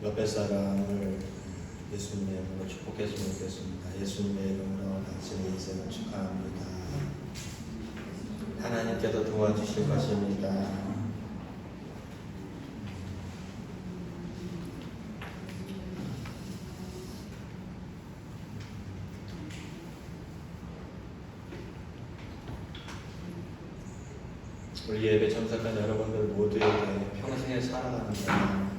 옆에 사람을 예수님의 이름으로 축복했으면 좋겠습니다. 예수님의 이름으로 당신의 인생을 축하합니다. 하나님께서 도와주실 것입니다. 우리 예배 참석한 여러분들 모두에게 평생에 살아가는 동안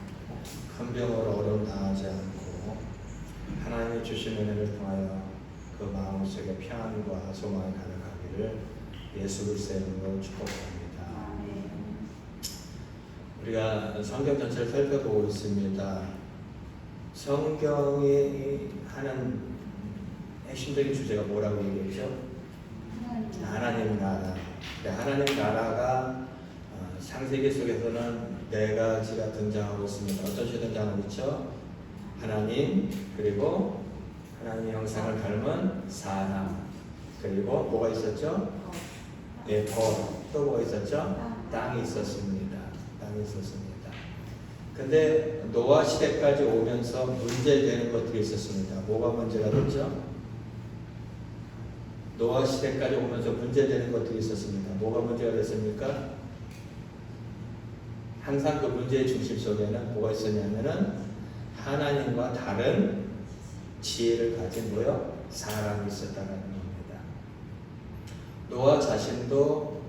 큰 병으로 어려움 당하지 않고 하나님이 주신 은혜를 통하여 그 마음속에 평안과 소망이 가득하기를 예수 그리스도의 이름으로 축복합니다. 우리가 성경 전체를 살펴보고 있습니다. 성경이 하는 핵심적인 주제가 뭐라고 얘기했죠? 하나님 나라. 하나님 나라가 창세기 속에서는 네 가지가 등장하고 있습니다. 어떤 식으로 등장하고 있죠? 하나님, 그리고 하나님 형상을 닮은 사람, 그리고 뭐가 있었죠? 네, 또 뭐가 있었죠? 땅이 있었습니다. 땅이 있었습니다. 근데 노아 시대까지 오면서 문제되는 것들이 있었습니다. 뭐가 문제가 됐죠? 노아 시대까지 오면서 문제되는 것들이 있었습니다. 뭐가 문제가 됐습니까? 항상 그 문제의 중심 속에는 뭐가 있었냐면은 하나님과 다른 지혜를 가진 사람이 있었다는 겁니다. 노아 자신도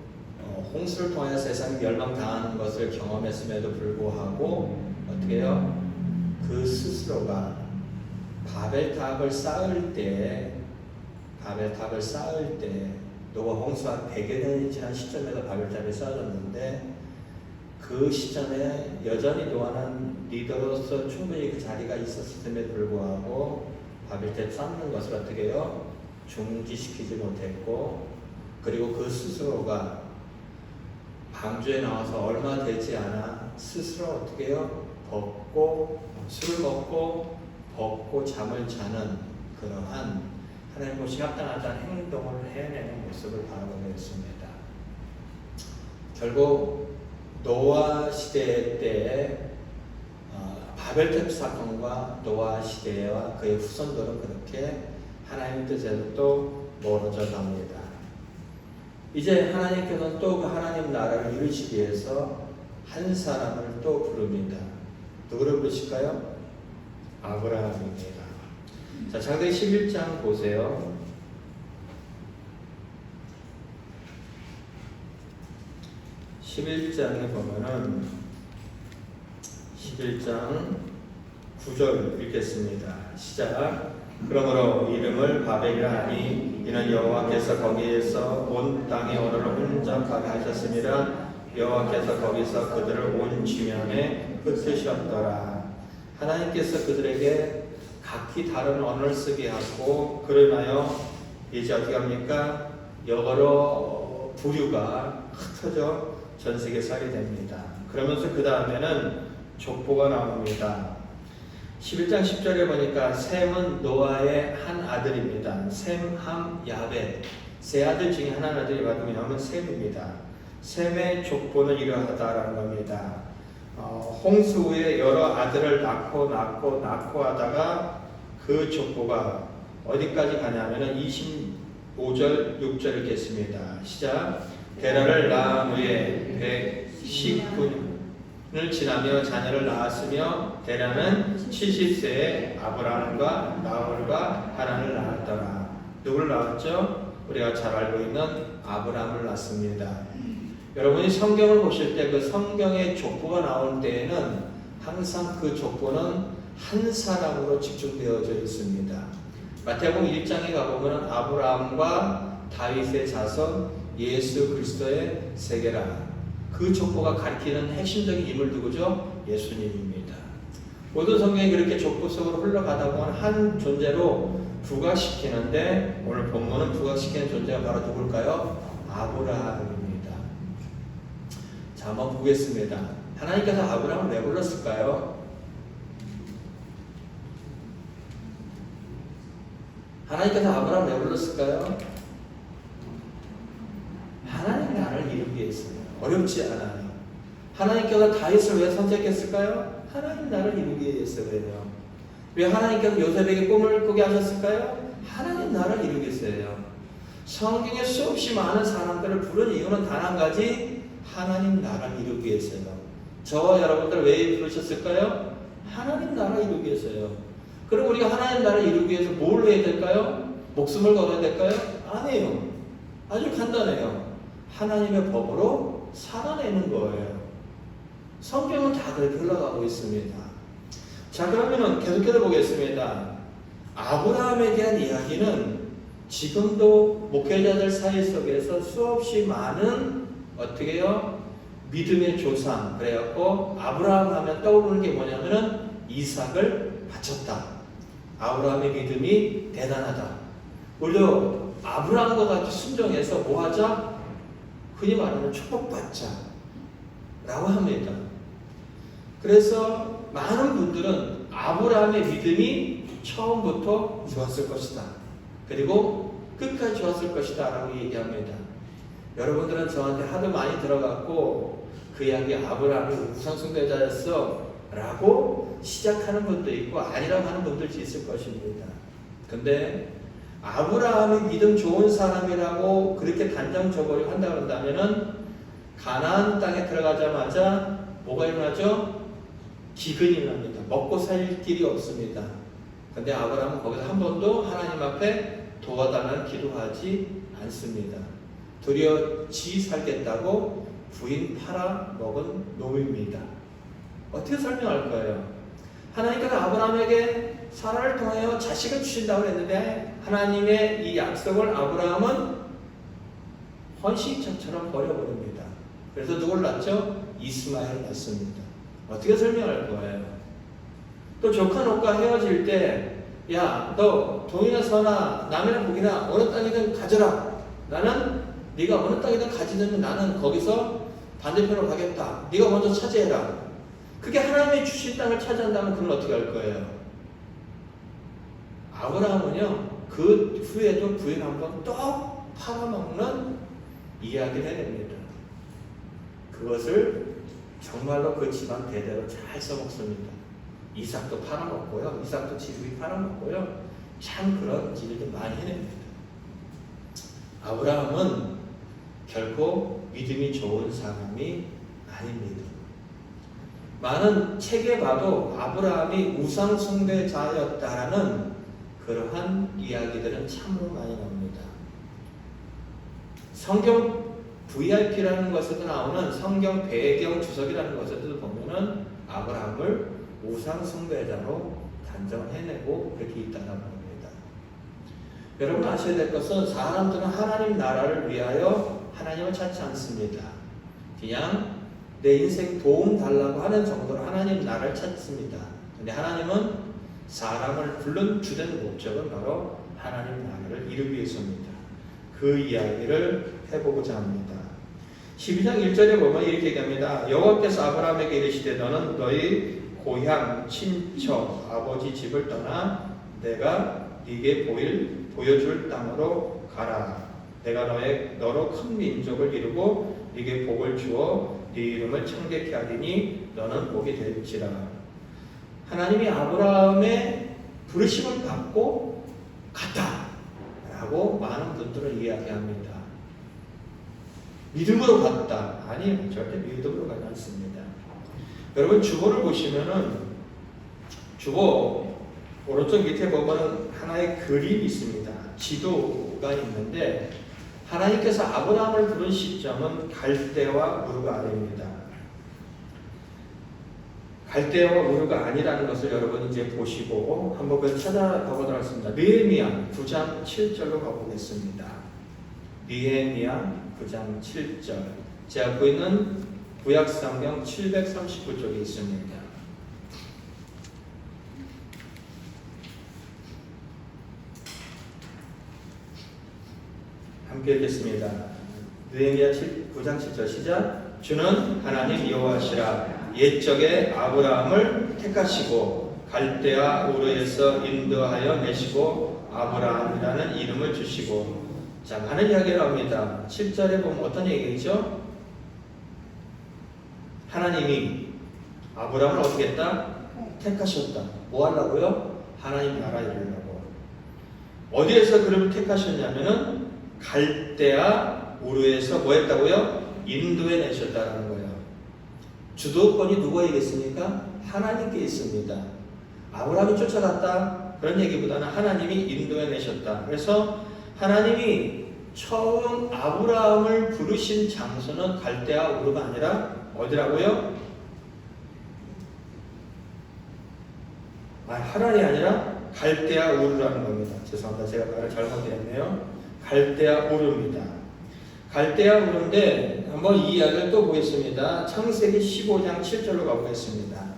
홍수를 통하여 세상이 멸망당하는 것을 경험했음에도 불구하고 어떻게 해요? 그 스스로가 바벨탑을 쌓을 때 노아 홍수 한 100여 년이 지난 시점에서 바벨탑이 쌓아졌는데 그 시점에 여전히 노아는 리더로서 충분히 그 자리가 있었음에도 불구하고 바벨탑 쌓는 것을 어떻게 해요? 중지시키지 못했고, 그리고 그 스스로가 방주에 나와서 얼마 되지 않아 스스로 어떻게 해요? 술을 먹고 벗고 잠을 자는 그러한 하나님 보시 합당하지 않은 행동을 해내는 모습을 바라보게 됐습니다. 결국 노아 시대 때 바벨탑 사건과 노아 시대와 그의 후손들은 그렇게 하나님 뜻에서 또 멀어져 갑니다. 이제 하나님께서는 또 그 하나님 나라를 이루시기 위해서 한 사람을 또 부릅니다. 누구를 부르실까요? 아브라함입니다. 자, 창세기 11장 보세요. 11장에 보면은 11장 9절 읽겠습니다. 시작. 그러므로 이름을 바벨이라 하니 이는 여호와께서 거기에서 온 땅의 언어를 혼잡하게 하셨습니다. 여호와께서 거기서 그들을 온 지면에 흩으셨더라. 하나님께서 그들에게 각기 다른 언어를 쓰게 하고 그러나요 이제 어떻게 합니까? 여러 부류가 흩어져 전 세계에 살게 됩니다. 그러면서 그 다음에는 족보가 나옵니다. 11장 10절에 보니까 셈은 노아의 한 아들입니다. 셈, 함, 야벳 세 아들 중에 한 아들이 누구냐면 셈입니다. 셈의 족보는 이러하다라는 겁니다. 홍수 후에 여러 아들을 낳고 하다가 그 족보가 어디까지 가냐면은 25절 6절 읽겠습니다. 시작. 데라를 낳은 후에 119년을 지나며 자녀를 낳았으며 데라는 70세에 아브라함과 나홀과 하란을 낳았더라. 누구를 낳았죠? 우리가 잘 알고 있는 아브라함을 낳습니다. 여러분이 성경을 보실 때 그 성경의 족보가 나올 때에는 항상 그 족보는 한 사람으로 집중되어져 있습니다. 마태복음 1장에 가보면 아브라함과 다윗의 자손 예수 그리스도의 세계라. 그 족보가 가리키는 핵심적인 인물 누구죠? 예수님입니다. 모든 성경이 그렇게 족보 속으로 흘러가다 보면 한 존재로 부각시키는데 오늘 본문은 부각시키는 존재가 바로 누굴까요? 아브라함입니다. 자, 한번 보겠습니다. 하나님께서 아브라함을 왜 불렀을까요? 하나님께서 아브라함을 왜 불렀을까요? 하나님 나라를 이루기 위해서요. 어렵지 않아요. 하나님께서 다윗을 왜 선택했을까요? 하나님 나라를 이루기 위해서 그래요. 왜 하나님께서 요셉에게 꿈을 꾸게 하셨을까요? 하나님 나라를 이루기 위해서예요. 성경에 수없이 많은 사람들을 부른 이유는 단 한 가지, 하나님 나라를 이루기 위해서요. 저와 여러분들 왜 부르셨을까요? 하나님 나라를 이루기 위해서요. 그럼 우리가 하나님 나라를 이루기 위해서 뭘 해야 될까요? 목숨을 걸어야 될까요? 아니에요. 아주 간단해요. 하나님의 법으로 살아내는 거예요. 성경은 다 그렇게 흘러가고 있습니다. 자, 그러면은 계속해서 보겠습니다. 아브라함에 대한 이야기는 지금도 목회자들 사이 속에서 수없이 많은 어떻게 해요? 믿음의 조상. 그래갖고 아브라함 하면 떠오르는 게 뭐냐면은 이삭을 바쳤다. 아브라함의 믿음이 대단하다. 우리도 아브라함과 같이 순종해서 뭐하자? 흔히 말하는 축복받자 라고 합니다. 그래서 많은 분들은 아브라함의 믿음이 처음부터 좋았을 것이다. 그리고 끝까지 좋았을 것이다 라고 얘기합니다. 여러분들은 저한테 하도 많이 들어갔고 그 이야기 아브라함이 우상숭배자였어 라고 시작하는 분도 있고 아니라고 하는 분들도 있을 것입니다. 근데 아브라함이 믿음 좋은 사람이라고 그렇게 단정 저버리고 한다고 한다면은 가나안 땅에 들어가자마자 뭐가 일어나죠? 기근이 일어납니다. 먹고 살 길이 없습니다. 근데 아브라함은 거기서 한 번도 하나님 앞에 도와달라는 기도하지 않습니다. 도리어 지 살겠다고 부인 팔아 먹은 놈입니다. 어떻게 설명할 거예요? 하나님께서 아브라함에게 사라를 통하여 자식을 주신다고 했는데 하나님의 이 약속을 아브라함은 헌신처처럼 버려버립니다. 그래서 누굴 낳죠? 이스마엘을 낳습니다. 어떻게 설명할 거예요? 또 조카 노과 헤어질 때, 야, 너 돈이나 서나 남이나 복이나 어느 땅이든 가져라. 나는 네가 어느 땅이든 가지면 나는 거기서 반대편으로 가겠다. 네가 먼저 차지해라. 그게 하나님의 주신 땅을 차지한다면 그건 어떻게 할 거예요? 아브라함은요, 그 후에도 부인 한번 또 팔아먹는 이야기를 해냅니다. 그것을 정말로 그 집안 대대로 잘 써먹습니다. 이삭도 팔아먹고요. 이삭도 집이 팔아먹고요. 참 그런 일을 많이 해냅니다. 아브라함은 결코 믿음이 좋은 사람이 아닙니다. 많은 책에 봐도 아브라함이 우상숭배자였다라는 그러한 이야기들은 참으로 많이 나옵니다. 성경 VIP라는 것에도 나오는 성경 배경 주석이라는 것에도 보면은 아브라함을 우상숭배자로 단정해내고 그렇게 있다고 합니다. 여러분 아셔야 될 것은 사람들은 하나님 나라를 위하여 하나님을 찾지 않습니다. 그냥 내 인생 도움 달라고 하는 정도로 하나님 나라를 찾습니다. 근데 하나님은 사람을 부른 주된 목적은 바로 하나님 나라를 이루기 위해서입니다. 그 이야기를 해보고자 합니다. 12장 1절에 보면 이렇게 얘기합니다. 여호와께서 아브라함에게 이르시되 너는 너희 고향, 친척, 아버지 집을 떠나 내가 네게 보여줄 땅으로 가라. 내가 너로 큰 민족을 이루고 네게 복을 주어 네 이름을 창대케 하리니 너는 복이 될지라. 하나님이 아브라함의 부르심을 받고 갔다 라고 많은 분들은 이야기합니다. 믿음으로 갔다. 아니, 절대 믿음으로 가지 않습니다. 여러분 주보를 보시면은 주보 오른쪽 밑에 보면은 하나의 그림이 있습니다. 지도가 있는데 하나님께서 아브라함을 부른 시점은 갈대와 우르가 아래입니다. 갈대와 우르가 아니라는 것을 여러분 이제 보시고 한번 그 찾아가보도록 하겠습니다. 느헤미야 9장 7절로 가보겠습니다. 느헤미야 9장 7절. 제가 갖고 있는 구약성경 739쪽에 있습니다. 함께 읽겠습니다. 느헤미야 9장 7절 시작. 주는 하나님 여호와시라. 옛적에 아브라함을 택하시고 갈대아 우르에서 인도하여 내시고 아브라함이라는 이름을 주시고. 자, 많은 이야기를 합니다. 7절에 보면 어떤 얘기죠? 하나님이 아브라함을 어떻게 했다? 택하셨다. 뭐 하려고요? 하나님 나라 이루려고. 어디에서 그를 택하셨냐면은 갈대아 우르에서 뭐 했다고요? 인도해 내셨다라는 거예요. 주도권이 누구에게 있습니까? 하나님께 있습니다. 아브라함이 쫓아갔다 그런 얘기보다는 하나님이 인도해 내셨다. 그래서 하나님이 처음 아브라함을 부르신 장소는 갈대아 우르가 아니라 어디라고요? 하란이 아니라 갈대아 우르라는 겁니다. 죄송합니다. 제가 말을 잘못했네요. 갈대아 우르입니다. 갈대아 우르인데 한번 이 이야기를 또 보겠습니다. 창세기 15장 7절로 가보겠습니다.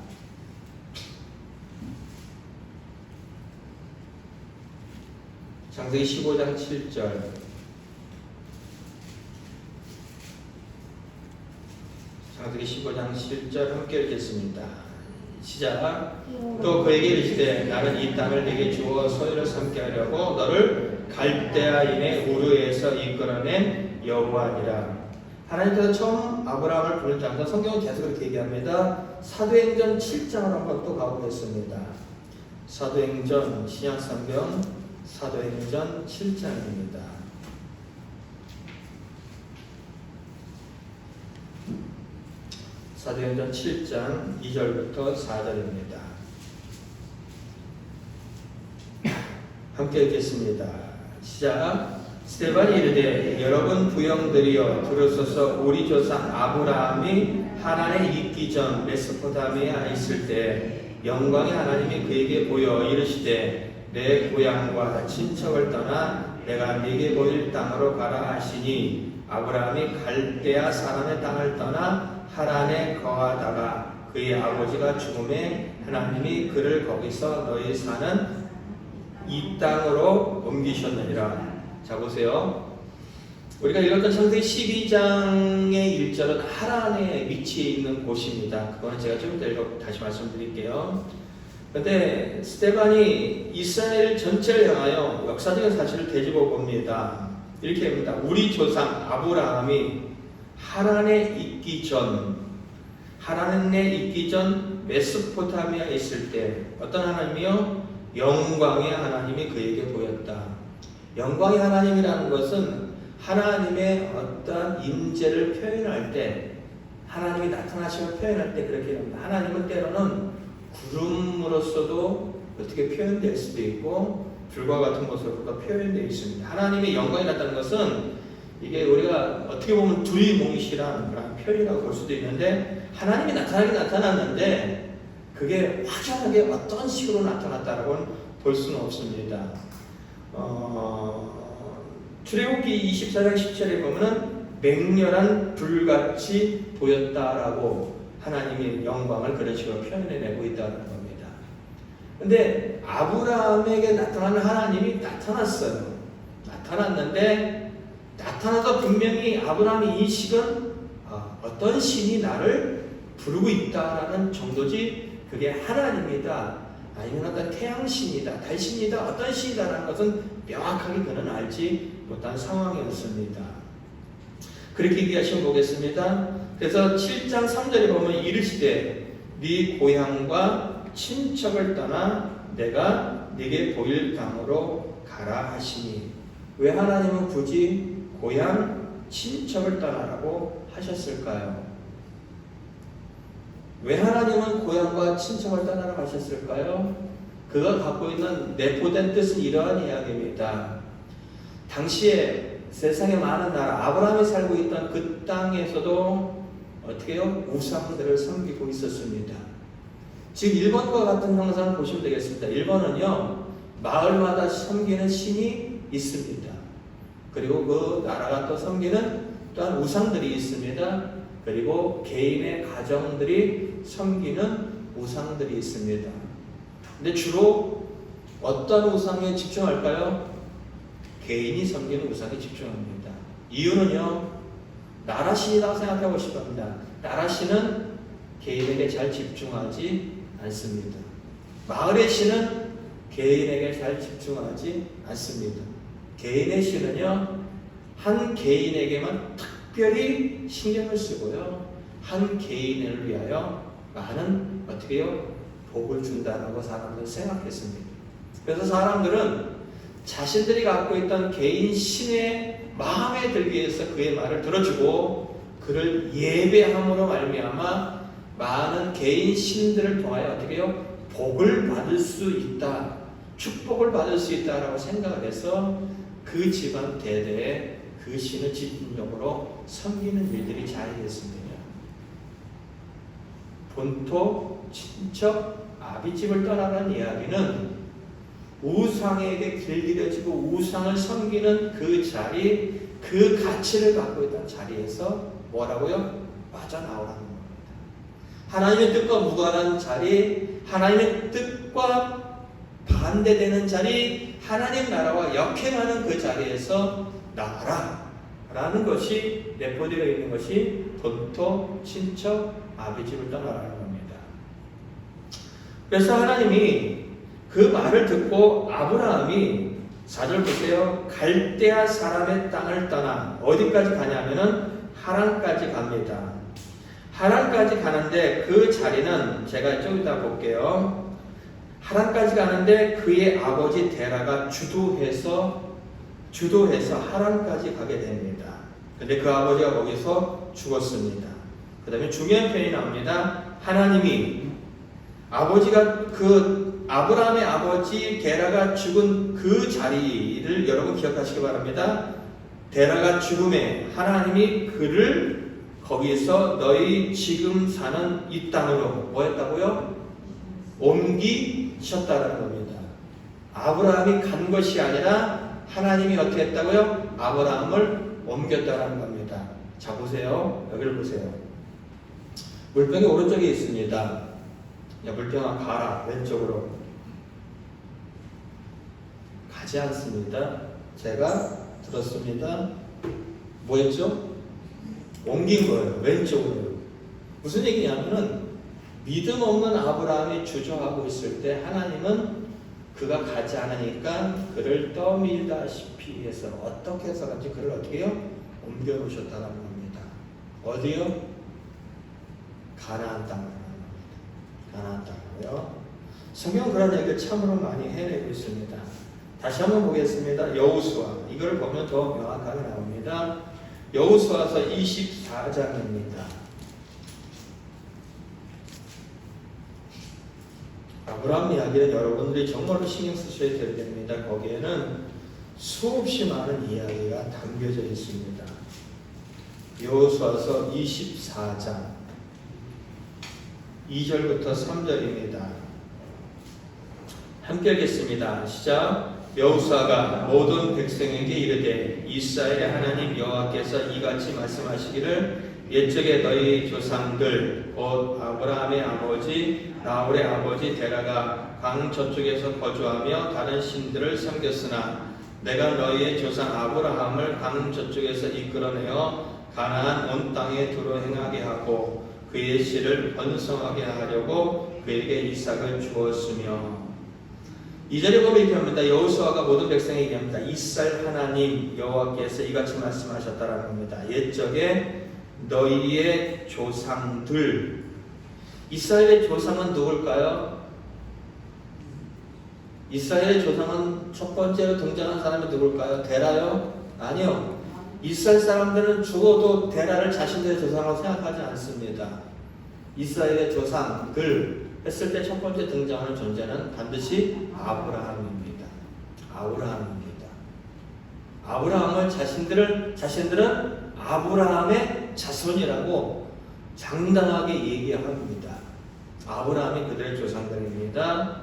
창세기 15장 7절. 창세기 15장 7절 함께 읽겠습니다. 시작. 또 그에게 이르시되 나는 이 땅을 네게 주어 소유를 삼게 하려고 너를 갈대아인의 우르에서 이끌어낸 여호와니라. 하나님께서 처음 아브라함을 부른 장소, 성경은 계속 그렇게 얘기합니다. 사도행전 7장을 한번 또 가보겠습니다. 사도행전 신약성경 사도행전 7장입니다. 사도행전 7장 2절부터 4절입니다. 함께 읽겠습니다. 시작. 스데반이 이르되 여러분 부형들이여 들으소서. 우리 조상 아브라함이 하란에 있기 전 메소포타미아에 있을 때 영광의 하나님이 그에게 보여 이르시되 내 고향과 친척을 떠나 내가 네게 보일 땅으로 가라 하시니 아브라함이 갈대아 사람의 땅을 떠나 하란에 거하다가 그의 아버지가 죽음에 하나님이 그를 거기서 너희 사는 이 땅으로 옮기셨느니라. 자 보세요. 우리가 읽었던 창세기 12장의 1절은 하란에 위치해 있는 곳입니다. 그거는 제가 좀 이따 읽어 다시 말씀드릴게요. 그런데 스데반이 이스라엘 전체를 향하여 역사적인 사실을 되짚어 봅니다. 이렇게 합니다. 우리 조상 아브라함이 하란에 있기 전 메소포타미아에 있을 때 어떤 하나님이요? 영광의 하나님이 그에게 보였다. 영광의 하나님이라는 것은 하나님의 어떤 임재를 표현할 때, 하나님이 나타나심을 표현할 때 그렇게 합니다. 하나님은 때로는 구름으로서도 어떻게 표현될 수도 있고 불과 같은 모습으로 표현되어 있습니다. 하나님의 영광이 나타나는 것은 이게 우리가 어떻게 보면 두리뭉실한 그런 표현이라고 볼 수도 있는데, 하나님이 나타나긴 나타났는데 그게 확연하게 어떤 식으로 나타났다라고는 볼 수는 없습니다. 출애굽기 24장 10절에 보면은 맹렬한 불같이 보였다라고 하나님의 영광을 그런 식으로 표현해내고 있다는 겁니다. 근데 아브라함에게 나타나는 하나님이 나타났어요. 나타났는데 나타나서 분명히 아브라함이 인식은 어떤 신이 나를 부르고 있다라는 정도지 그게 하나님이다, 아니면 어떤 태양신이다, 달신이다, 어떤 신이다라는 것은 명확하게 그는 알지 못한 상황이었습니다. 그렇게 얘기하시면 보겠습니다. 그래서 7장 3절에 보면 이르시되 네 고향과 친척을 떠나 내가 네게 보일 땅으로 가라 하시니. 왜 하나님은 굳이 고향, 친척을 떠나라고 하셨을까요? 왜 하나님은 고향과 친척을 떠나라고 하셨을까요? 그가 갖고 있는 내포된 뜻은 이러한 이야기입니다. 당시에 세상에 많은 나라, 아브라함이 살고 있던 그 땅에서도 어떻게 해요? 우상들을 섬기고 있었습니다. 지금 일본과 같은 형상을 보시면 되겠습니다. 일본은요, 마을마다 섬기는 신이 있습니다. 그리고 그 나라가 또 섬기는 또한 우상들이 있습니다. 그리고 개인의 가정들이 섬기는 우상들이 있습니다. 근데 주로 어떤 우상에 집중할까요? 개인이 섬기는 우상에 집중합니다. 이유는요, 나라신이라고 생각해 보실 겁니다. 나라신은 개인에게 잘 집중하지 않습니다. 마을의 신은 개인에게 잘 집중하지 않습니다. 개인의 신은요, 한 개인에게만 특별히 신경을 쓰고요, 한 개인을 위하여 많은 어떻게 해요? 복을 준다라고 사람들은 생각했습니다. 그래서 사람들은 자신들이 갖고 있던 개인 신의 마음에 들기 위해서 그의 말을 들어주고 그를 예배함으로 말미암아 많은 개인 신들을 통하여 어떻게 해요? 복을 받을 수 있다, 축복을 받을 수 있다라고 생각을 해서 그 집안 대대에 그 신을 집중적으로 섬기는 일들이 자행했습니다. 본토, 친척, 아비집을 떠나는 이야기는 우상에게 길들여지고 우상을 섬기는 그 자리, 그 가치를 갖고 있던 자리에서 뭐라고요? 빠져나오라는 겁니다. 하나님의 뜻과 무관한 자리, 하나님의 뜻과 반대되는 자리, 하나님 나라와 역행하는 그 자리에서 나가라 라는 것이 내포되어 있는 것이 본토, 친척, 아비집을 떠나라는 겁니다. 그래서 하나님이 그 말을 듣고 아브라함이 4절 보세요. 갈대아 사람의 땅을 떠나 어디까지 가냐면은 하란까지 갑니다. 하란까지 가는데 그 자리는 제가 좀 이따 볼게요. 하란까지 가는데 그의 아버지 데라가 주도해서 하란까지 가게 됩니다. 근데 그 아버지가 거기서 죽었습니다. 그 다음에 중요한 표현이 나옵니다. 하나님이 아버지가 아브라함의 아버지 데라가 죽은 그 자리를 여러분 기억하시기 바랍니다. 데라가 죽음에 하나님이 그를 거기서 너희 지금 사는 이 땅으로 뭐 했다고요? 옮기셨다는 겁니다. 아브라함이 간 것이 아니라 하나님이 어떻게 했다고요? 아브라함을 옮겼다는 겁니다. 자 보세요. 여기를 보세요. 물병이 오른쪽에 있습니다. 야, 물병아 가라. 왼쪽으로. 가지 않습니다. 제가 들었습니다. 뭐 했죠? 옮긴 거예요. 왼쪽으로. 무슨 얘기냐면은 믿음 없는 아브라함이 주저하고 있을 때 하나님은 그가 가지 않으니까 그를 떠밀다시피 해서 어떻게 해서든지 그를 어떻게 해요? 옮겨 놓으셨다는 겁니다. 어디요? 가나안 땅으로. 가나안 땅으로요. 성경은 그런 얘기를 참으로 많이 해내고 있습니다. 다시 한번 보겠습니다. 여호수아. 이걸 보면 더 명확하게 나옵니다. 여호수아서 24장입니다. 아브라함 이야기는 여러분들이 정말로 신경 쓰셔야 될 때입니다. 거기에는 수없이 많은 이야기가 담겨져 있습니다. 여호수아서 24장 2절부터 3절입니다. 함께 읽겠습니다. 시작. 여호수아가 모든 백성에게 이르되 이스라엘의 하나님 여호와께서 이같이 말씀하시기를 옛적에 너희 조상들 곧 아브라함의 아버지 나홀의 아버지 데라가 강 저쪽에서 거주하며 다른 신들을 섬겼으나 내가 너희의 조상 아브라함을 강 저쪽에서 이끌어내어 가나안 온 땅에 두루 행하게 하고 그의 씨를 번성하게 하려고 그에게 이삭을 주었으며. 2절에 보면 이렇게 합니다. 여호수아가 모든 백성에게 얘기합니다. 이스라엘 하나님 여호와께서 이같이 말씀하셨다라는 겁니다. 옛적에 너희의 조상들. 이스라엘의 조상은 누굴까요? 이스라엘의 조상은 첫 번째로 등장한 사람이 누굴까요? 데라요? 아니요. 이스라엘 사람들은 죽어도 데라를 자신들의 조상으로 생각하지 않습니다. 이스라엘의 조상들 했을 때 첫 번째 등장하는 존재는 반드시 아브라함입니다. 아브라함을 자신들은 아브라함의 자손이라고 장당하게 얘기합니다. 아브라함이 그들의 조상들입니다.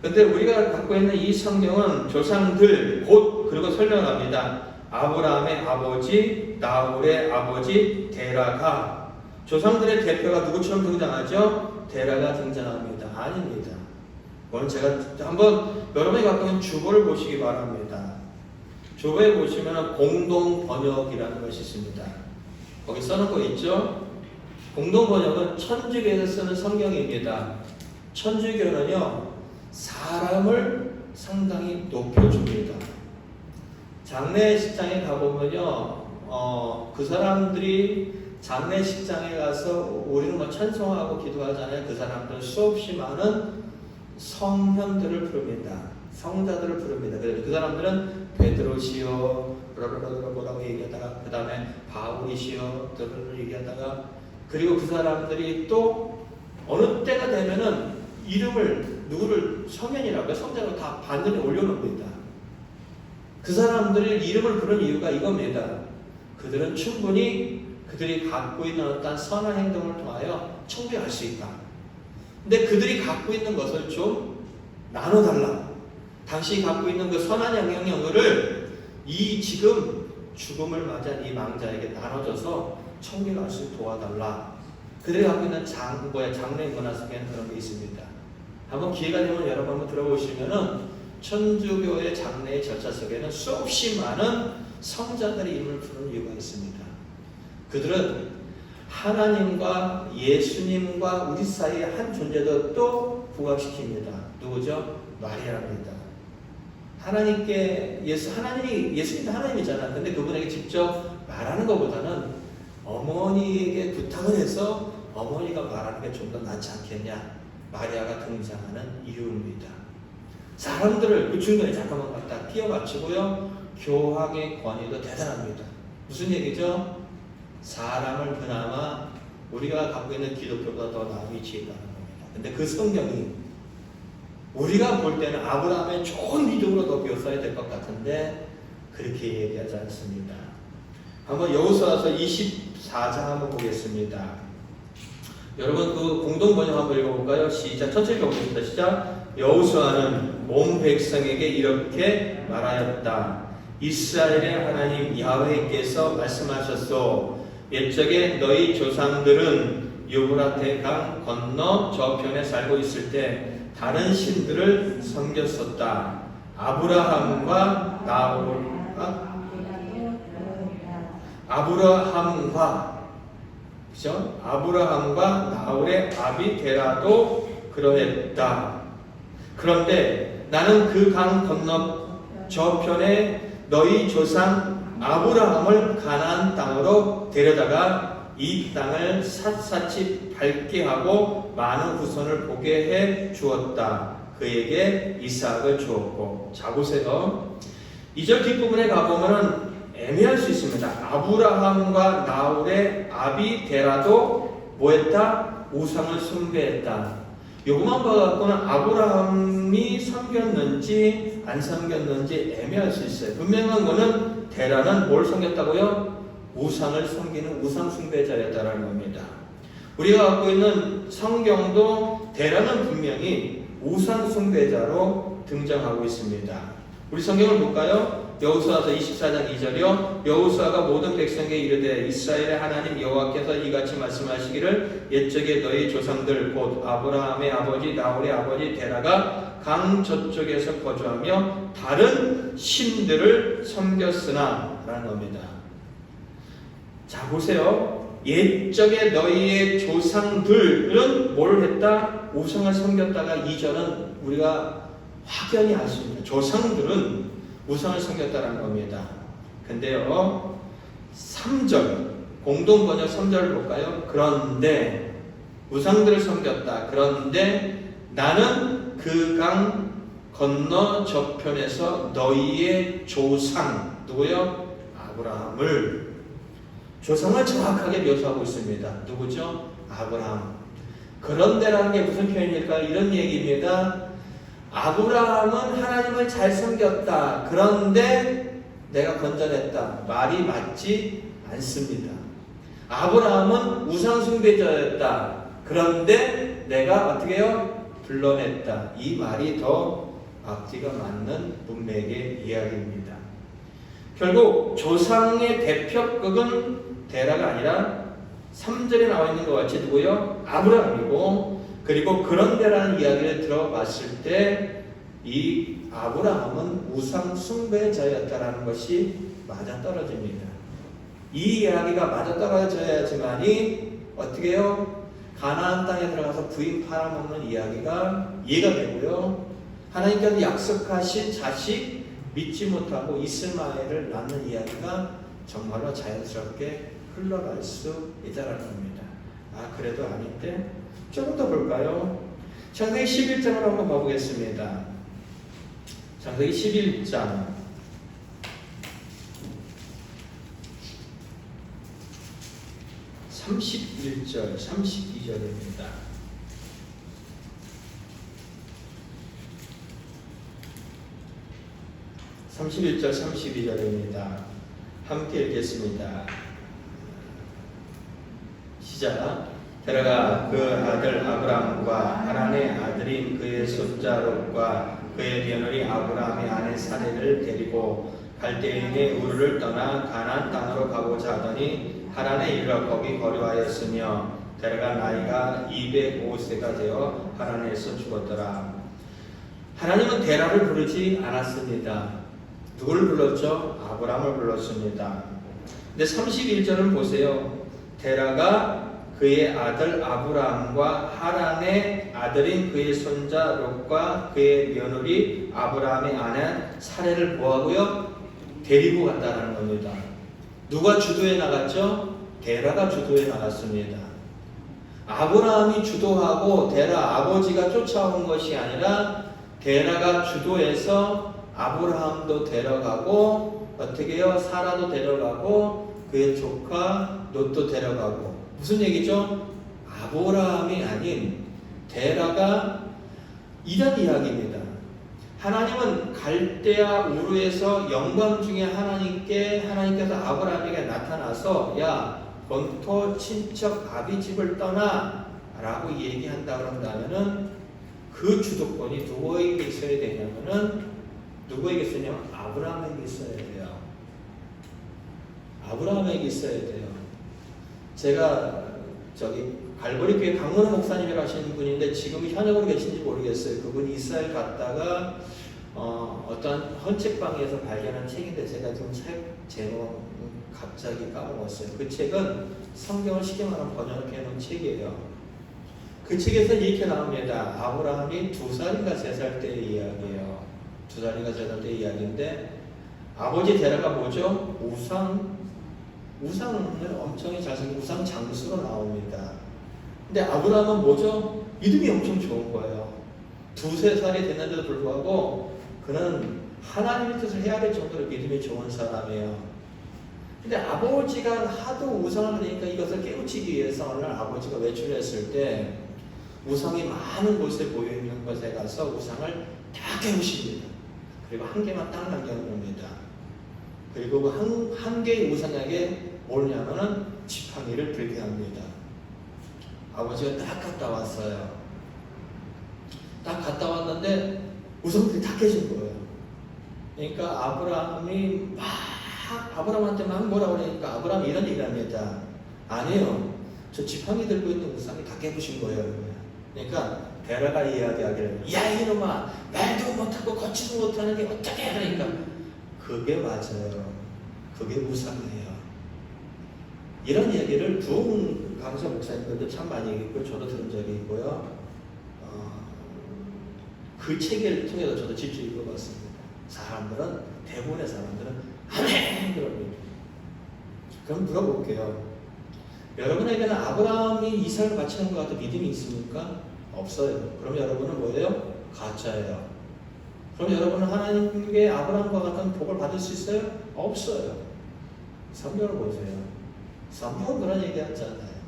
근데 우리가 갖고 있는 이 성경은 조상들 곧 그리고 설명합니다. 아브라함의 아버지, 나홀의 아버지 데라가 조상들의 대표가 누구처럼 등장하죠? 데라가 등장합니다. 아닙니다. 오늘 제가 한번 여러분이 갖고 있는 주보를 보시기 바랍니다. 주보에 보시면 공동 번역이라는 것이 있습니다. 거기 써놓은 거 있죠? 공동 번역은 천주교에서 쓰는 성경입니다. 천주교는요 사람을 상당히 높여줍니다. 장례식장에 가보면요 그 사람들이 장례식장에 가서 우리는 뭐 찬송하고 기도하잖아요. 그 사람들은 수없이 많은 성현들을 부릅니다. 성자들을 부릅니다. 그래서 그 사람들은 베드로시요 뭐라고 얘기하다가 그 다음에 바울이시요 들을 얘기하다가 그리고 그 사람들이 또 어느 때가 되면은 이름을 누구를 성현이라고 성자로 다 반전에 올려놓습니다. 그 사람들의 이름을 부른 이유가 이겁니다. 그들은 충분히 그들이 갖고 있는 어떤 선한 행동을 통하여 천국에 갈 수 있다. 근데 그들이 갖고 있는 것을 좀 나눠달라. 당신이 갖고 있는 그 선한 영향력을 이 지금 죽음을 맞이한 이 망자에게 나눠줘서 천국에 갈 수 있도록 도와달라. 그들이 갖고 있는 장래 문화 속에는 그런 게 있습니다. 한번 기회가 되면 여러분 한번 들어보시면은 천주교의 장례의 절차 속에는 수없이 많은 성자들의 이름을 부르는 이유가 있습니다. 그들은 하나님과 예수님과 우리 사이의 한 존재도 또 부각시킵니다. 누구죠? 마리아입니다. 하나님께 예수님도 하나님이잖아. 근데 그분에게 직접 말하는 것보다는 어머니에게 부탁을 해서 어머니가 말하는 게 좀 더 낫지 않겠냐. 마리아가 등장하는 이유입니다. 사람들을 그 중간에 잠깐만 갖다 끼워 맞추고요. 교황의 권위도 대단합니다. 무슨 얘기죠? 사람을 그나마 우리가 갖고 있는 기독교보다 더 나은 위치에 있다는 겁니다. 근데 그 성경이 우리가 볼 때는 아브라함의 좋은 믿음으로 더 비웠어야 될 것 같은데 그렇게 얘기하지 않습니다. 한번 여호수아서 24장 한번 보겠습니다. 여러분 그 공동 번역 한번 읽어볼까요? 시작. 천천히 읽어보겠습니다. 시작. 여호수아는 온 백성에게 이렇게 말하였다. 이스라엘의 하나님 야훼께서 말씀하셨소. 옛적에 너희 조상들은 유브라테 강 건너 저편에 살고 있을 때 다른 신들을 섬겼었다. 아브라함과 나홀의 아비 데라도 그러했다. 그런데 나는 그 강 건너 저편에 너희 조상 아브라함을 가나안 땅으로 데려다가 이 땅을 샅샅이 밟게 하고 많은 후손을 보게 해 주었다. 그에게 이삭을 주었고. 자 보세요. 2절 뒷부분에 가보면 애매할 수 있습니다. 아브라함과 나홀의 아비 데라도 뭐했다? 우상을 숭배했다. 요것만 봐갖고는 아브라함이 섬겼는지 안 섬겼는지 애매할 수 있어요. 분명한 거는 데라는 뭘 섬겼다고요? 우상을 섬기는 우상 숭배자였다라는 겁니다. 우리가 갖고 있는 성경도 데라는 분명히 우상 숭배자로 등장하고 있습니다. 우리 성경을 볼까요? 여호수아서 24장 2절이요. 여호수아가 모든 백성에게 이르되 이스라엘의 하나님 여호와께서 이같이 말씀하시기를 옛적에 너희 조상들 곧 아브라함의 아버지 나홀의 아버지 데라가 강 저쪽에서 거주하며 다른 신들을 섬겼으나 라는 겁니다. 자 보세요. 옛적에 너희의 조상들은 뭘 했다? 우상을 섬겼다가 2절은 우리가 확연히 알 수 있는 조상들은 우상을 섬겼다는 겁니다. 근데요 3절 공동번역 3절을 볼까요? 그런데 우상들을 섬겼다. 그런데 나는 그 강 건너 저편에서 너희의 조상 누구요? 아브라함을 조상을 정확하게 묘사하고 있습니다. 누구죠? 아브라함. 그런데라는 게 무슨 표현일까요? 이런 얘기입니다. 아브라함은 하나님을 잘 섬겼다. 그런데 내가 건져냈다. 말이 맞지 않습니다. 아브라함은 우상숭배자였다. 그런데 내가 어떻게 해요? 불러냈다. 이 말이 더 앞뒤가 맞는 문맥의 이야기입니다. 결국 조상의 대표격은 데라가 아니라 3절에 나와 있는 것 같이 누구요? 아브라함이고, 그리고 그런데라는 이야기를 들어봤을 때 이 아브라함은 우상 숭배자였다라는 것이 맞아떨어집니다. 이 이야기가 맞아떨어져야지만이 어떻게 해요? 가나안 땅에 들어가서 부인 팔아먹는 이야기가 이해가 되고요. 하나님께서 약속하신 자식 믿지 못하고 이스마엘을 낳는 이야기가 정말로 자연스럽게 흘러갈 수 있다는 겁니다. 아, 그래도 아닌데? 조금 더 볼까요? 창세기 11장을 한번 봐보겠습니다. 창세기 11장 31절, 32절입니다. 31절, 32절입니다. 함께 읽겠습니다. 시작. 데라가 그 아들 아브람과 하란의 아들인 그의 손자 롯과 그의 며느리 아브람의 아내 사레를 데리고 갈대인의 우르를 떠나 가나안 땅으로 가고자 하더니 하란에 이르러 거기 거류하였으며 데라가 나이가 205세가 되어 하란에서 죽었더라. 하나님은 데라를 부르지 않았습니다. 누구를 불렀죠? 아브람을 불렀습니다. 근데 31절을 보세요. 데라가 그의 아들 아브람과 하란의 아들인 그의 손자 롯과 그의 며느리 아브람의 아내 사레를 뭐하고요? 데리고 간다는 겁니다. 누가 주도해 나갔죠? 데라가 주도해 나갔습니다. 아브람이 주도하고 데라 아버지가 쫓아온 것이 아니라 데라가 주도해서 아브라함도 데려가고 어떻게 해요? 사라도 데려가고 그의 조카 롯도 데려가고 무슨 얘기죠? 아브라함이 아닌 데라가 이런 이야기입니다. 하나님은 갈대아 우르에서 영광 중에 하나님께서 아브라함에게 나타나서 야 본토 친척 아비 집을 떠나 라고 얘기한다 그런다면은 그 주도권이 누구에게 있어야 되냐면은 누구에게 있으냐면 아브라함에게 있어야 돼요. 아브라함에게 있어야 돼요. 제가 갈보리 교회 강문호 목사님이라고 하시는 분인데 지금 현역으로 계신지 모르겠어요. 그분이 이스라엘 갔다가 어떤 헌책방에서 발견한 책인데 제가 지금 책 제목 갑자기 까먹었어요. 그 책은 성경을 쉽게 말하면 번역해 놓은 책이에요. 그 책에서 이렇게 나옵니다. 아브라함이 2살인가 3살 때의 이야기예요. 2살인가 3살 때의 이야기인데 아버지 데라가 뭐죠? 우상을 엄청 잘생긴 우상 장수로 나옵니다. 근데 아브라함은 뭐죠? 믿음이 엄청 좋은 거예요. 2-3살이 됐는데도 불구하고 그는 하나님의 뜻을 헤아릴 정도로 믿음이 좋은 사람이에요. 근데 아버지가 하도 우상을 하니까 이것을 깨우치기 위해서 어느 날 아버지가 외출했을 때 우상이 많은 곳에 모여있는 곳에 가서 우상을 다 깨우십니다. 그리고 한 개만 딱 남겨놓습니다. 그리고 그 한 개의 우상에게 뭐냐면은 지팡이를 들게 합니다. 아버지가 딱 갔다 왔어요. 딱 갔다 왔는데 우상들이 다 깨진 거예요. 그러니까 아브라함이 아브라함한테 막 뭐라 그러니까 아브라함이 이런 얘기를 합니다. 아니에요. 저 지팡이 들고 있는 우상이 다 깨부신 거예요. 그러니까 데라가 이야기하기를 야 이놈아 말도 못하고 걷지도 못하는 게 어떻게 해? 그러니까 그게 맞아요. 그게 우상이에요. 이런 얘기를 두 강사 목사님들도 참 많이 얘기했고 저도 들은 적이 있고요. 그 책을 통해서 저도 직접 읽어봤습니다. 대부분의 사람들은 아멘 그럽니다. 그럼 물어볼게요. 여러분에게는 아브라함이 이삭을 바치는 것 같은 믿음이 있습니까? 없어요. 그럼 여러분은 뭐예요? 가짜예요. 그럼 여러분은 하나님께 아브라함과 같은 복을 받을 수 있어요? 없어요. 성경을 보세요. 성경은 그런 얘기 하지 않아요.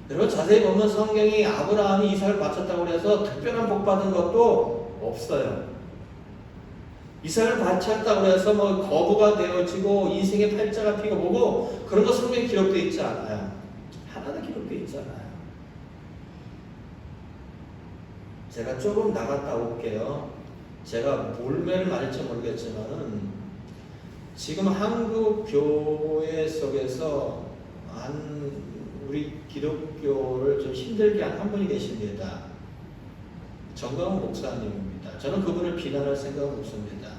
여러분 자세히 보면 성경이 아브라함이 이삭을 바쳤다고 해서 특별한 복 받은 것도 없어요. 이삭을 바쳤다고 해서 뭐 거부가 되어지고 인생의 팔자가 피고 뭐고 그런 거 성경에 기록되어 있지 않아요. 하나도 기록되어 있지 않아요. 제가 조금 나갔다 올게요. 제가 몰매를 맞을지 모르겠지만은 지금 한국 교회 속에서 우리 기독교를 좀 힘들게 한 분이 계십니다. 정광훈 목사님입니다. 저는 그분을 비난할 생각은 없습니다.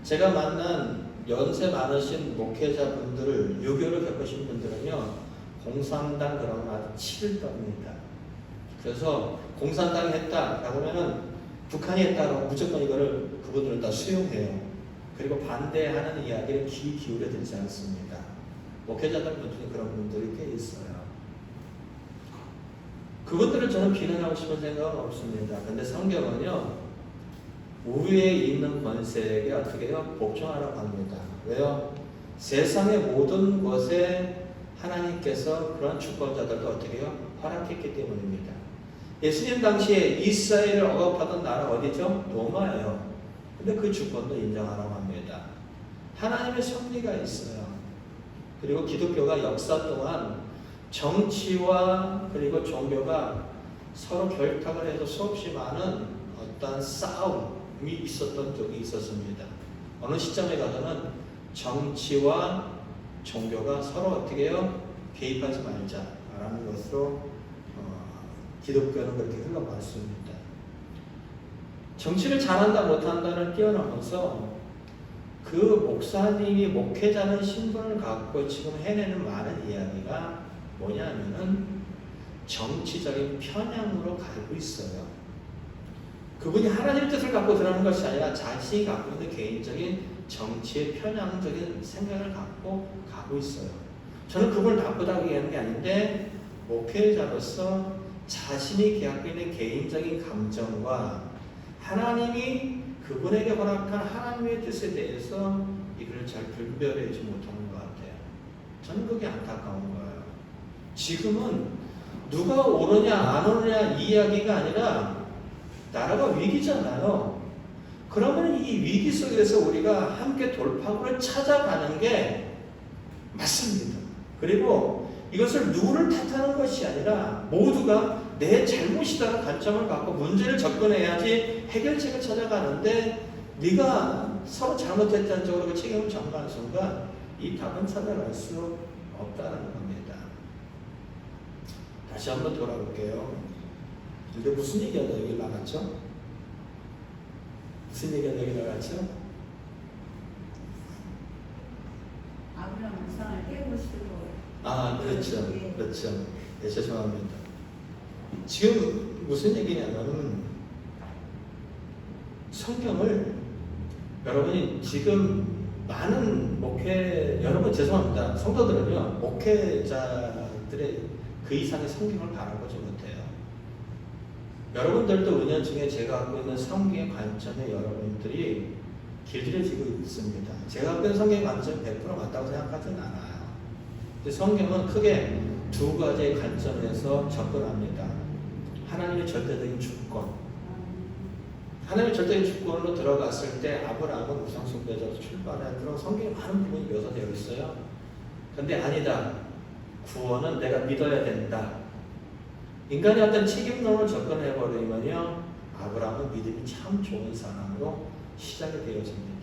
제가 만난 연세 많으신 목회자분들을 유교를 겪으신 분들은요 공산당 그런 거 아주 치를 떱니다. 그래서 공산당이 했다라고 하면은 북한이 했다라고 무조건 이거를 그분들은 다 수용해요. 그리고 반대하는 이야기를 귀 기울여 듣지 않습니다. 목회자들 중에 그런 분들이 꽤 있어요. 그분들을 저는 비난하고 싶은 생각은 없습니다. 근데 성경은요, 우위에 있는 권세에게 어떻게 해요? 복종하라고 합니다. 왜요? 세상의 모든 것에 하나님께서 그런 주권자들도 어떻게 해요? 허락했기 때문입니다. 예수님 당시에 이스라엘을 억압하던 나라 어디죠? 로마예요. 근데 그 주권도 인정하라고 합니다. 하나님의 섭리가 있어요. 그리고 기독교가 역사 동안 정치와 그리고 종교가 서로 결탁을 해서 수없이 많은 어떤 싸움이 있었던 적이 있었습니다. 어느 시점에 가서는 정치와 종교가 서로 어떻게 해요? 개입하지 말자라는 것으로 기독교는 그렇게 흘러갔습니다. 정치를 잘한다 못한다를 뛰어넘어서 그 목사님이 목회자는 신분을 갖고 지금 해내는 많은 이야기가 뭐냐면은 정치적인 편향으로 가고 있어요. 그분이 하나님 뜻을 갖고 들어가는 것이 아니라 자신이 갖고 있는 개인적인 정치의 편향적인 생각을 갖고 가고 있어요. 저는 그걸 나쁘다고 얘기하는 게 아닌데 목회자로서 자신이 갖고 있는 개인적인 감정과 하나님이 그분에게 허락한 하나님의 뜻에 대해서 이걸 잘 분별하지 못하는 것 같아요. 저는 그게 안타까운 거예요. 지금은 누가 오르냐 안 오르냐 이 이야기가 아니라 나라가 위기잖아요. 그러면 이 위기 속에서 우리가 함께 돌파구를 찾아가는 게 맞습니다. 그리고 이것을 누구를 탓하는 것이 아니라 모두가 내 잘못이다라는 관점을 갖고 문제를 접근해야지 해결책을 찾아가는데 네가 서로 잘못했다는 쪽으로 그 책임을 전가하는 순간 이 답은 찾아갈 수 없다는 겁니다. 다시 한번 돌아볼게요. 근데 무슨 얘기하다 여기 나갔죠? 무슨 얘기하다 여기 나갔죠? 아브라함 우상을 깨고 싶고. 그렇죠. 그렇죠. 네, 죄송합니다. 지금 무슨 얘기냐면 성경을 여러분이 지금 많은 여러분 죄송합니다. 성도들은요 목회자들의 그 이상의 성경을 바라보지 못해요. 여러분들도 은연중에 제가 갖고 있는 성경의 관점에 여러분들이 길들여지고 있습니다. 제가 갖고 있는 성경의 관점 100% 맞다고 생각하지는 않아요. 근데 성경은 크게 두 가지의 관점에서 접근합니다. 하나님의 절대적인 주권. 하나님의 절대적인 주권으로 들어갔을 때 아브라함은 우상숭배자로 출발해. 그런 성경에 많은 부분이 묘사되어 있어요. 근데 아니다. 구원은 내가 믿어야 된다. 인간이 어떤 책임론을 접근해버리면요. 아브라함은 믿음이 참 좋은 사람으로 시작이 되어집니다.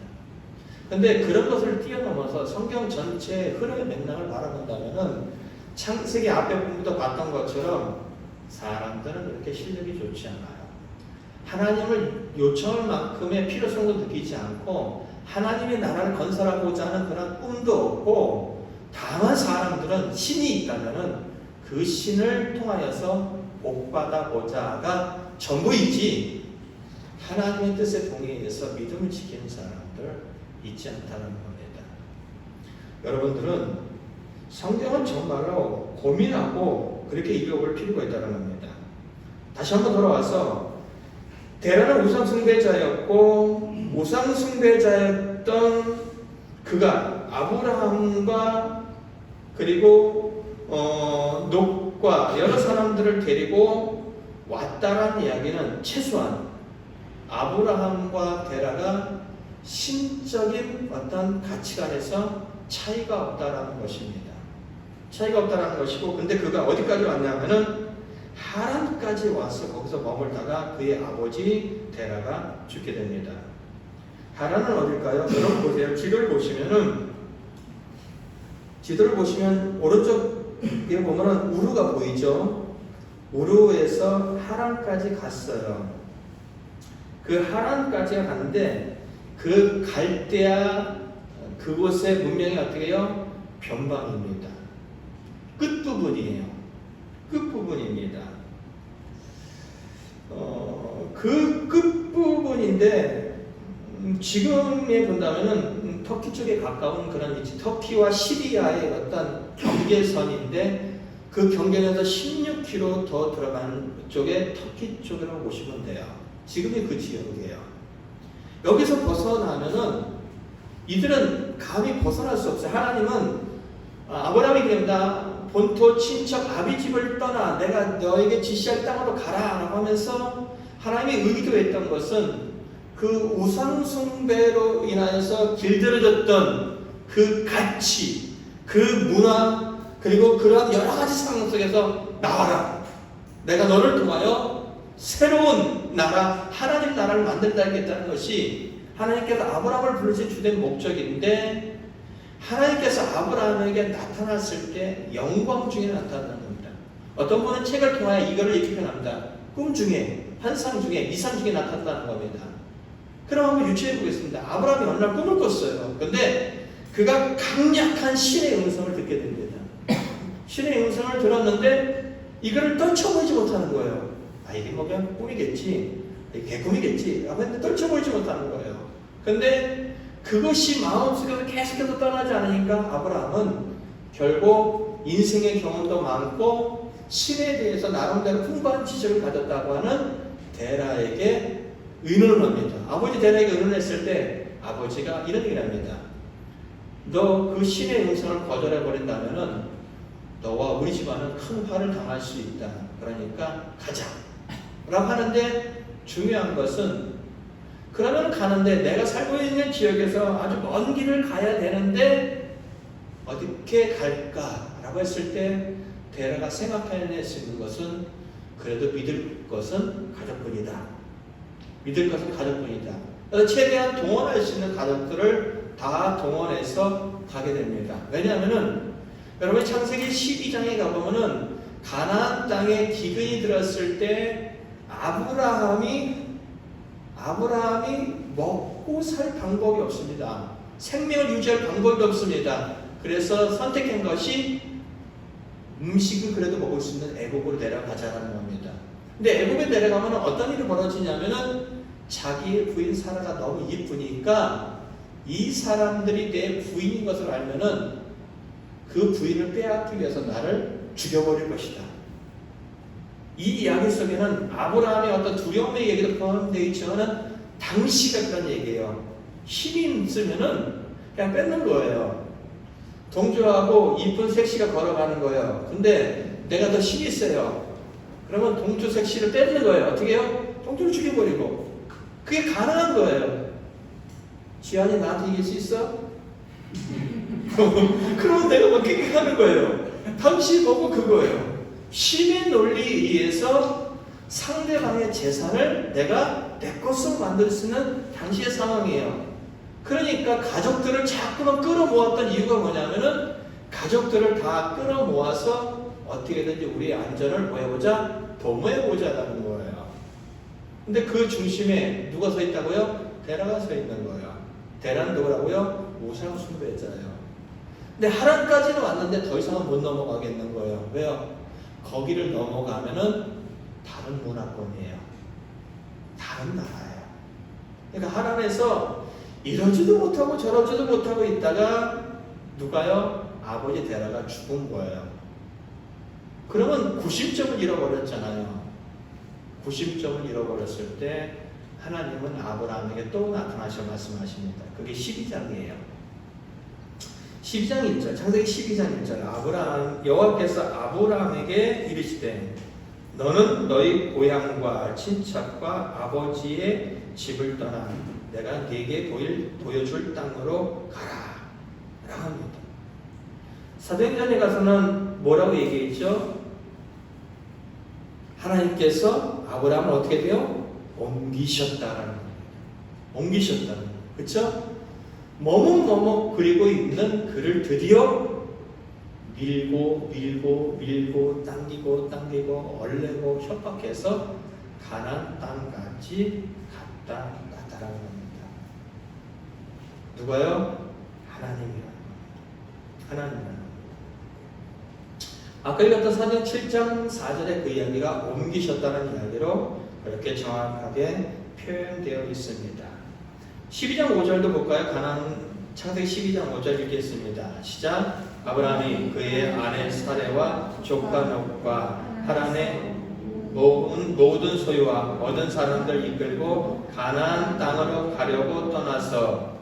근데 그런 것을 뛰어넘어서 성경 전체의 흐름의 맥락을 바라본다면은 창세기 앞에 부분부터 봤던 것처럼 사람들은 그렇게 실력이 좋지 않아요. 하나님을 요청할 만큼의 필요성도 느끼지 않고 하나님의 나라를 건설하고자 하는 그런 꿈도 없고 다만 사람들은 신이 있다면은 그 신을 통하여서 복받아보자가 전부이지 하나님의 뜻에 동의해서 믿음을 지키는 사람들 있지 않다는 겁니다. 여러분들은 성경은 정말로 고민하고 그렇게 읽어볼 필요가 있다는 겁니다. 다시 한번 돌아와서 데라는 우상숭배자였고 우상숭배자였던 그가 아브라함과 그리고 롯과 여러 사람들을 데리고 왔다라는 이야기는 최소한 아브라함과 데라가 신적인 어떤 가치관에서 차이가 없다라는 것입니다. 차이가 없다라는 것이고, 근데 그가 어디까지 왔냐면은 하란까지 와서 거기서 머물다가 그의 아버지 데라가 죽게 됩니다. 하란은 어딜까요? 여러분 보세요. 지도를 보시면 오른쪽에 보면은 우르가 보이죠? 우르에서 하란까지 갔어요. 그 하란까지 갔는데 그 갈대아 그곳의 문명이 어떻게 해요? 변방입니다. 끝부분이에요. 끝부분입니다. 그 끝부분인데 지금에 본다면은 터키 쪽에 가까운 그런 위치, 터키와 시리아의 어떤 경계선인데 그 경계에서 16km 더 들어간 쪽에 터키 쪽으로 보시면 돼요. 지금이 그 지역이에요. 여기서 벗어나면은 이들은 감히 벗어날 수 없어요. 하나님은 아브라함이 그럽니다. 본토 친척 아비집을 떠나 내가 너에게 지시할 땅으로 가라 라고 하면서 하나님이 의도했던 것은 그 우상 숭배로 인하여서 길들여졌던 그 가치, 그 문화, 그리고 그러한 여러 가지 상황 속에서 나와라. 내가 너를 통하여 새로운 나라, 하나님 나라를 만들다 하겠다는 것이 하나님께서 아브라함을 부르신 주된 목적인데, 하나님께서 아브라함에게 나타났을 때 영광 중에 나타나는 겁니다. 어떤 분은 책을 통하여 이거를 이렇게 표현합니다. 꿈 중에, 환상 중에, 이상 중에 나타난다는 겁니다. 그럼 한번 유추해 보겠습니다. 아브라함이 어느 날 꿈을 꿨어요. 그런데 그가 강력한 신의 음성을 듣게 됩니다. 신의 음성을 들었는데 이거를 떨쳐보지 못하는 거예요. 아, 이게 뭐 그냥 꿈이겠지, 개꿈이겠지 라고 했는데 떨쳐보지 못하는 거예요. 근데 그것이 마음속에서 계속해서 떠나지 않으니까 아브라함은 결국 인생의 경험도 많고 신에 대해서 나름대로 풍부한 지식을 가졌다고 하는 데라에게 의논을 합니다. 아버지 데라에게 의논했을 때 아버지가 이런 얘기를 합니다. 너 그 신의 음성을 거절해버린다면은 너와 우리 집안은 큰 화를 당할 수 있다. 그러니까 가자 라고 하는데, 중요한 것은 그러면 가는데 내가 살고 있는 지역에서 아주 먼 길을 가야 되는데 어떻게 갈까라고 했을 때 데라가 생각해낼 수 있는 것은 그래도 믿을 것은 가족뿐이다. 믿을 것은 가족뿐이다. 그래서 최대한 동원할 수 있는 가족들을 다 동원해서 가게 됩니다. 왜냐하면은 여러분 창세기 12장에 가보면은 가나안 땅에 기근이 들었을 때 아브라함이 먹고 살 방법이 없습니다. 생명을 유지할 방법이 없습니다. 그래서 선택한 것이 음식을 그래도 먹을 수 있는 애국으로 내려가자라는 겁니다. 근데 애국에 내려가면 어떤 일이 벌어지냐면은 자기의 부인 사라가 너무 이쁘니까 이 사람들이 내 부인인 것을 알면은 그 부인을 빼앗기 위해서 나를 죽여버릴 것이다. 이 이야기 속에는 아브라함의 어떤 두려움의 얘기도 포함되어 있지만은 당시가 그런 얘기예요. 힘이 있으면은 그냥 뺏는 거예요. 동주하고 이쁜 색시가 걸어가는 거예요. 근데 내가 더 힘이 있어요. 그러면 동주 색시를 뺏는 거예요. 어떻게 해요? 동주를 죽여버리고. 그게 가능한 거예요. 지안이 나한테 이길 수 있어? 그러면 내가 어떻게 하는 거예요? 당시 보고 그거예요. 힘의 논리에 의해서 상대방의 재산을 내가 내 것으로 만들 수 있는 당시의 상황이에요. 그러니까 가족들을 자꾸만 끌어모았던 이유가 뭐냐면은 가족들을 다 끌어모아서 어떻게든지 우리의 안전을 뭐 해보자? 도모해보자라는 거예요. 근데 그 중심에 누가 서 있다고요? 데라가 서 있는 거예요. 데라는 누구라고요? 우상 숭배자예요. 근데 하란까지는 왔는데 더 이상은 못 넘어가겠는 거예요. 왜요? 거기를 넘어가면은 다른 문화권이에요. 다른 나라예요. 그러니까 하란에서 이러지도 못하고 저러지도 못하고 있다가 누가요? 아버지 데라가 죽은 거예요. 그러면 구심점을 잃어버렸잖아요. 구심점을 잃어버렸을 때 하나님은 아브라함에게 또 나타나셔 말씀하십니다. 그게 12장이에요. 12장 1절, 창세기 12장 1절. 여호와께서 아브라함에게 이르시되 너는 너희 고향과 친척과 아버지의 집을 떠나 내가 네게 보여줄 땅으로 가라 라고 합니다. 사도행전에 가서는 뭐라고 얘기했죠? 하나님께서 아브라함을 어떻게 돼요? 옮기셨다라는 거예요. 옮기셨다는 거예요. 그렇죠? 머뭇머뭇 그리고 있는 그를 드디어 밀고 당기고 얼레고 협박해서 가나안 땅까지 갔다 나타나는 겁니다. 누가요? 하나님이라는 겁니다. 하나님이라는 겁니다. 아까 읽었던 사도행 7장 4절에 그 이야기가 옮기셨다는 이야기로 그렇게 정확하게 표현되어 있습니다. 12장 5절도 볼까요? 가나안 창세기 12장 5절 읽겠습니다. 시작. 아브라함이 그의 아내 사레와 조카 롯과 하란의 모든 소유와 얻은 사람들 이끌고 가나안 땅으로 가려고 떠나서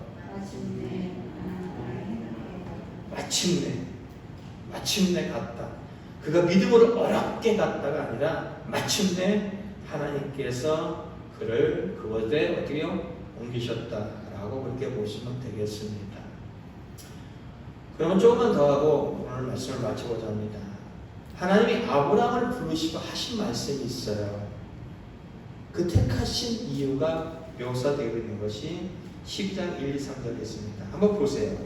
마침내 갔다. 그가 믿음으로 어렵게 갔다가 아니라 마침내 하나님께서 그를 그곳에 어떻게요? 옮기셨다라고 그렇게 보시면 되겠습니다. 그러면 조금만 더 하고 오늘 말씀을 마치고자 합니다. 하나님이 아브라함을 부르시고 하신 말씀이 있어요. 그 택하신 이유가 묘사되고 있는 것이 12장 1, 2, 3절에 있습니다. 한번 보세요.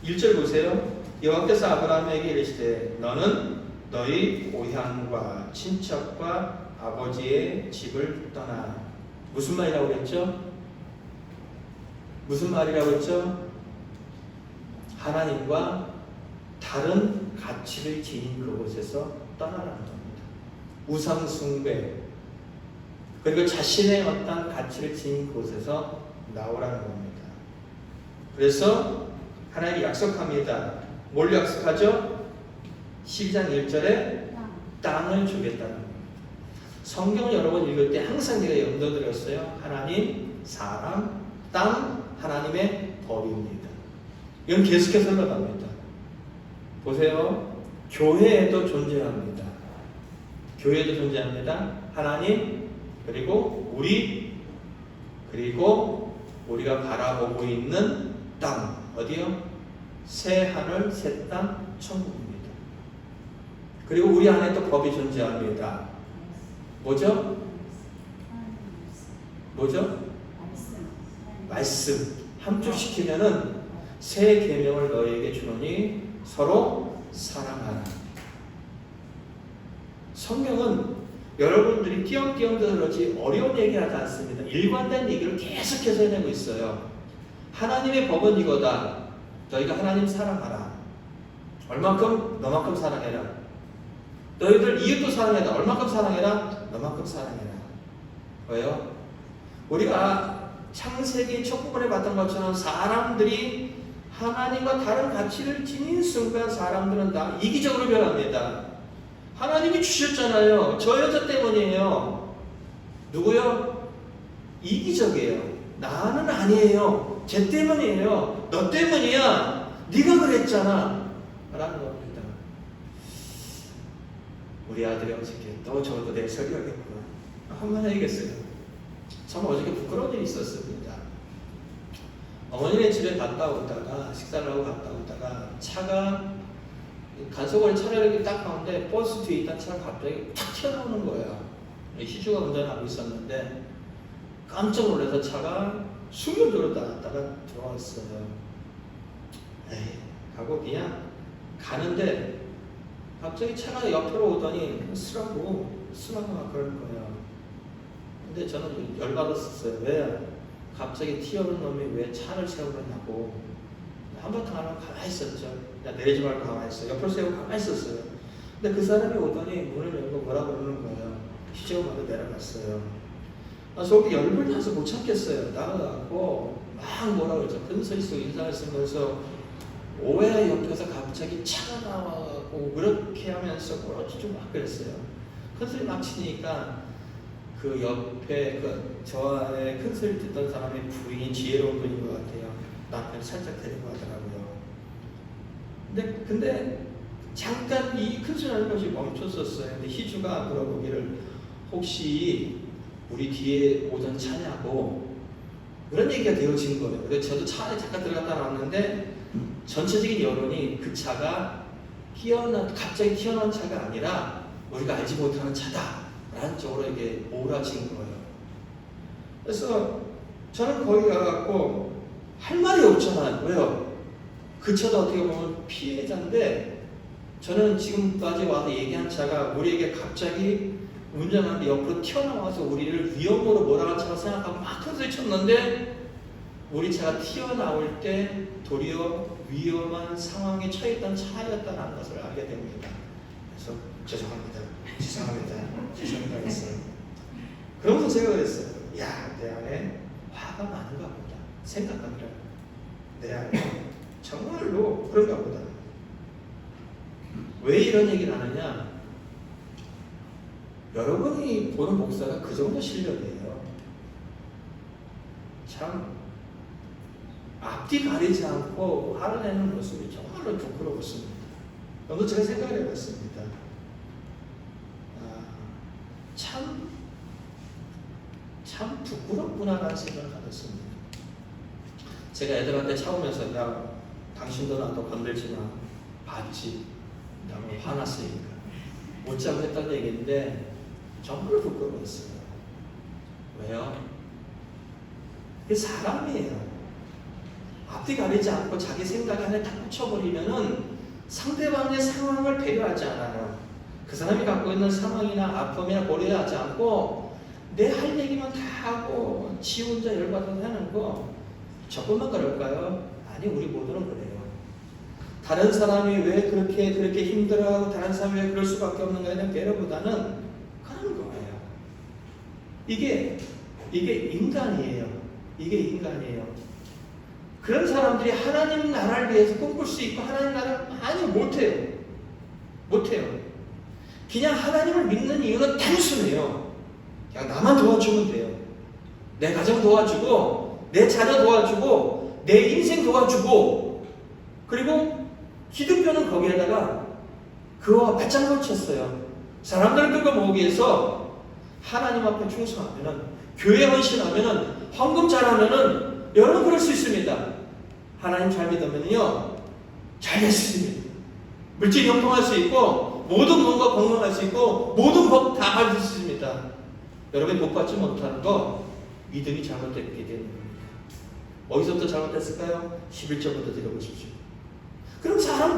1절 보세요. 여호와께서 아브라함에게 이르시되 너는 너희 고향과 친척과 아버지의 집을 떠나. 무슨 말이라고 했죠? 무슨 말이라고 했죠? 하나님과 다른 가치를 지닌 그곳에서 떠나라는 겁니다. 우상 숭배 그리고 자신의 어떤 가치를 지닌 곳에서 나오라는 겁니다. 그래서 하나님이 약속합니다. 뭘 약속하죠? 12장 1절에 땅을 주겠다는 겁니다. 성경을 여러 번 읽을 때 항상 제가 염두드렸어요. 하나님, 사람, 땅, 하나님의 법입니다. 이건 계속해서 흘러갑니다. 보세요. 교회에도 존재합니다. 교회에도 존재합니다. 하나님, 그리고 우리, 그리고 우리가 바라보고 있는 땅. 어디요? 새 하늘, 새 땅, 천국입니다. 그리고 우리 안에 또 법이 존재합니다. 뭐죠? 뭐죠? 말씀. 함축시키면은 새 계명을 너희에게 주노니 서로 사랑하라. 성경은 여러분들이 띄엄띄엄 들었지 어려운 얘기하지 않습니다. 일관된 얘기를 계속해서 해내고 있어요. 하나님의 법은 이거다. 너희가 하나님 사랑하라. 얼만큼? 너만큼 사랑해라. 너희들 이웃도 사랑해라. 얼만큼 사랑해라? 너만큼 사랑해라. 왜요? 우리가 창세기 첫 부분에 봤던 것처럼 사람들이 하나님과 다른 가치를 지닌 순간 사람들은 다 이기적으로 변합니다. 하나님이 주셨잖아요. 저 여자 때문이에요. 누구요? 이기적이에요. 나는 아니에요. 쟤 때문이에요. 너 때문이야. 네가 그랬잖아. 라는 겁니다. 우리 아들이 어저께 또 저도 내일 설교하겠구나. 한번 해야겠어요. 참 어저께 부끄러운 일이 있었습니다. 어머니네 집에 갔다 오다가 식사를 하고 갔다 오다가 차가 간소거리 차를 이렇게 딱 가는데 버스 뒤에 있던 차가 갑자기 탁 튀어나오는 거예요. 희주가 운전하고 있었는데 깜짝 놀라서 차가 수면조로 나갔다가 들어왔어요. 에이, 하고 그냥 가는데 갑자기 차가 옆으로 오더니 쓰라고 막 그러는 거예요. 근데 저는 열받았었어요. 왜? 갑자기 튀어오른 놈이 왜 차를 세우느냐고. 한바탕 하면 가만히 있었죠. 그냥 내리지 말고 가만히 있어요. 옆으로 세우고 가만히 있었어요. 근데 그 사람이 오더니 문을 열고 뭐라고 그러는 거예요. 희재가 먼저 내려갔어요. 속이 열불 나서 못 참겠어요. 나가고 막 뭐라고 그러죠. 큰 소리 쓰고 인상을 쓰면서 오해 옆에서 갑자기 차가 나와고 그렇게 하면서 꼬라지좀 막 그랬어요. 큰 소리 막 치니까 그 옆에 저 안에 큰 소리 듣던 사람의 부인이 지혜로운 분인 것 같아요. 남편 살짝 데리고 가더라고요. 근데 잠깐 이 큰 소리 나는 것이 멈췄었어요. 근데 희주가 물어보기를 혹시 우리 뒤에 오던 차냐고 그런 얘기가 되어진 거예요. 그래서 저도 차 안에 잠깐 들어갔다 나왔는데 전체적인 여론이 그 차가 갑자기 튀어나온 차가 아니라 우리가 알지 못하는 차다 라는 쪽으로 이게 몰아친 거예요. 그래서 저는 거기 가갖고 할 말이 없잖아요. 왜요? 그 차도 어떻게 보면 피해자인데 저는 지금까지 와서 얘기한 차가 우리에게 갑자기 운전하는데 옆으로 튀어나와서 우리를 위험으로 몰아간 차라 생각하고 막 큰 소리 쳤는데 우리 차가 튀어나올 때 도리어 위험한 상황에 처했던 차였다는 것을 알게 됩니다. 그래서 죄송합니다 했어요. 그러면서 제가 그랬어요. 야, 내 안에 화가 많은가 보다. 생각하더라고요. 내 안에 정말로 그런가 보다. 왜 이런 얘기를 하느냐? 여러분이 보는 목사가 그 정도 실력이에요. 참 앞뒤 가리지 않고 하려내는 모습이 정말로 부끄러웠습니다. 오늘 제가 생각해 봤습니다. 참 부끄럽구나라는 생각을 가졌습니다. 제가 애들한테 차오면서 야 당신도 나도 건들지 마 봤지? 나무 화났으니까 못자고 했다는 얘기인데 정말 부끄러웠어요. 왜요? 이게 사람이에요. 앞뒤 가리지 않고 자기 생각 안에 딱 붙여버리면은 상대방의 상황을 배려하지 않아요. 그 사람이 갖고 있는 상황이나 아픔이나 고려하지 않고 내 할 얘기만 다 하고 지 혼자 열받아서 하는 거 저뿐만 그럴까요? 아니 우리 모두는 그래요. 다른 사람이 왜 그렇게 힘들어하고 다른 사람이 왜 그럴 수밖에 없는가에 대한 배려보다는 그런 거예요. 이게 인간이에요. 이게 인간이에요. 그런 사람들이 하나님 나라를 위해서 꿈꿀 수 있고 하나님 나라를 많이 못해요. 그냥 하나님을 믿는 이유는 단순해요. 그냥 나만 도와주면 돼요. 내 가정 도와주고 내 자녀 도와주고 내 인생 도와주고 그리고 기독교는 거기에다가 그와 바짝 붙였어요. 사람들을 끌고 모으기 위해서 하나님 앞에 충성하면은 교회 헌신하면은 헌금 잘하면은 여러분 그럴 수 있습니다. 하나님 잘 믿으면요 잘 될 수 있습니다. 물질이 형통할 수 있고 모든 몸과 건강할 수 있고 모든 법 다 받을 수 있습니다. 여러분이 복 받지 못하는 거 믿음이 잘못됐기 때문입니다. 어디서부터 잘못됐을까요? 11절부터 드려보십시오. 그럼 사람